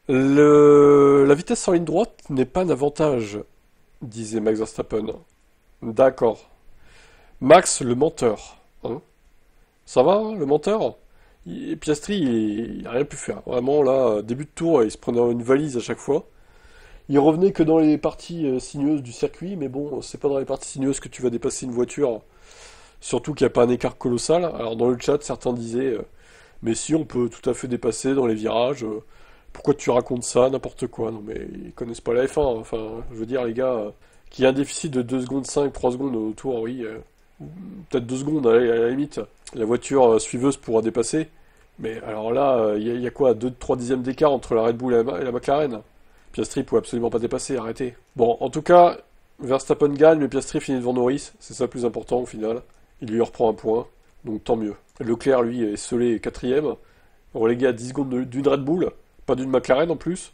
La vitesse en ligne droite n'est pas un avantage, disait Max Verstappen. D'accord. Max, le menteur. Hein, ça va, hein, le menteur? Piastri, il a rien pu faire. Vraiment, là, début de tour, il se prenait une valise à chaque fois. Il revenait que dans les parties sinueuses du circuit, mais bon, c'est pas dans les parties sinueuses que tu vas dépasser une voiture. Surtout qu'il n'y a pas un écart colossal. Alors dans le chat, certains disaient, mais si on peut tout à fait dépasser dans les virages, pourquoi tu racontes ça, n'importe quoi. Non mais ils connaissent pas la F1. Enfin, je veux dire, les gars, qu'il y a un déficit de 2 secondes 5, 3 secondes au tour, oui, peut-être 2 secondes à la limite. La voiture suiveuse pourra dépasser. Mais alors là, il y a quoi, 2-3 dixièmes d'écart entre la Red Bull et la McLaren. Piastri pouvait absolument pas dépasser, arrêtez. Bon, en tout cas, Verstappen gagne, mais Piastri finit devant Norris, c'est ça le plus important au final. Il lui reprend un point, donc tant mieux. Leclerc, lui, est scellé quatrième, relégué à 10 secondes d'une Red Bull, pas d'une McLaren en plus.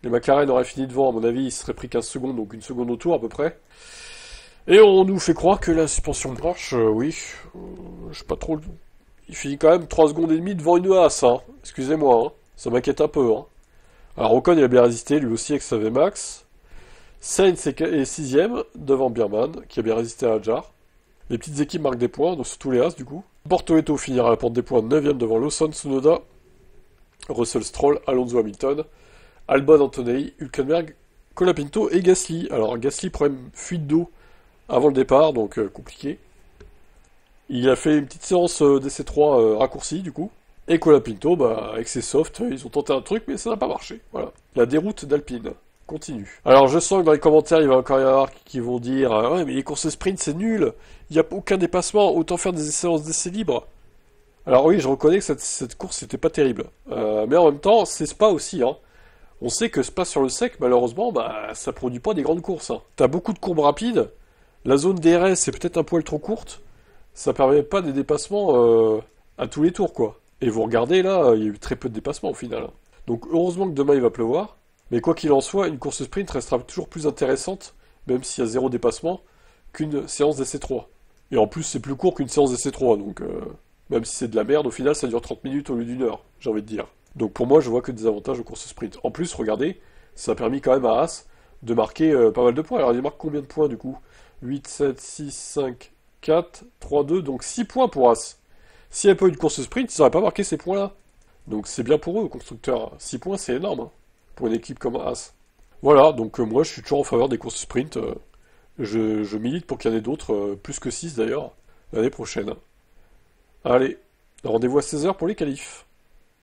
Les McLaren auraient fini devant, à mon avis, il serait pris 15 secondes, donc une seconde au tour à peu près. Et on nous fait croire que la suspension marche, oui, je sais pas trop. Il finit quand même 3 secondes et demie devant une Haas, hein. Excusez-moi, hein. Ça m'inquiète un peu, hein. Alors Ocon il a bien résisté, lui aussi avec sa VMAX. Sainz est sixième devant Bierman, qui a bien résisté à Hadjar. Les petites équipes marquent des points, donc surtout les As du coup. Porto finira à la porte des points 9 devant Lawson Tsunoda, Russell Stroll, Alonso Hamilton, Albon Antonelli, Hülkenberg, Colapinto et Gasly. Alors Gasly, problème fuite d'eau avant le départ, donc compliqué. Il a fait une petite séance d'essai 3 raccourci du coup. Et Colapinto, bah, avec ses softs, ils ont tenté un truc, mais ça n'a pas marché. Voilà. La déroute d'Alpine continue. Alors je sens que dans les commentaires, il va encore y avoir qui vont dire ouais, mais les courses sprint, c'est nul. Il n'y a aucun dépassement, autant faire des séances d'essai libres. Alors oui, je reconnais que cette course n'était pas terrible. Mais en même temps, c'est Spa aussi. Hein. On sait que Spa sur le sec, malheureusement, bah, ça produit pas des grandes courses. Hein. T'as beaucoup de courbes rapides. La zone DRS est peut-être un poil trop courte. Ça permet pas des dépassements à tous les tours, quoi. Et vous regardez là, il y a eu très peu de dépassements au final. Donc heureusement que demain il va pleuvoir. Mais quoi qu'il en soit, une course sprint restera toujours plus intéressante, même s'il y a zéro dépassement, qu'une séance d'essai 3. Et en plus, c'est plus court qu'une séance d'essai 3, donc même si c'est de la merde, au final ça dure 30 minutes au lieu d'1 heure, j'ai envie de dire. Donc pour moi, je vois que des avantages aux courses sprint. En plus, regardez, ça a permis quand même à As de marquer pas mal de points. Alors il marque combien de points du coup? 8, 7, 6, 5, 4, 3, 2, donc 6 points pour As. S'il n'y avait pas eu de course sprint, ils n'auraient pas marqué ces points-là. Donc c'est bien pour eux, constructeurs. 6 points, c'est énorme, hein, pour une équipe comme As. Voilà, donc moi je suis toujours en faveur des courses sprint. Je milite pour qu'il y en ait d'autres, plus que 6 d'ailleurs, l'année prochaine. Allez, rendez-vous à 16 heures pour les qualifs.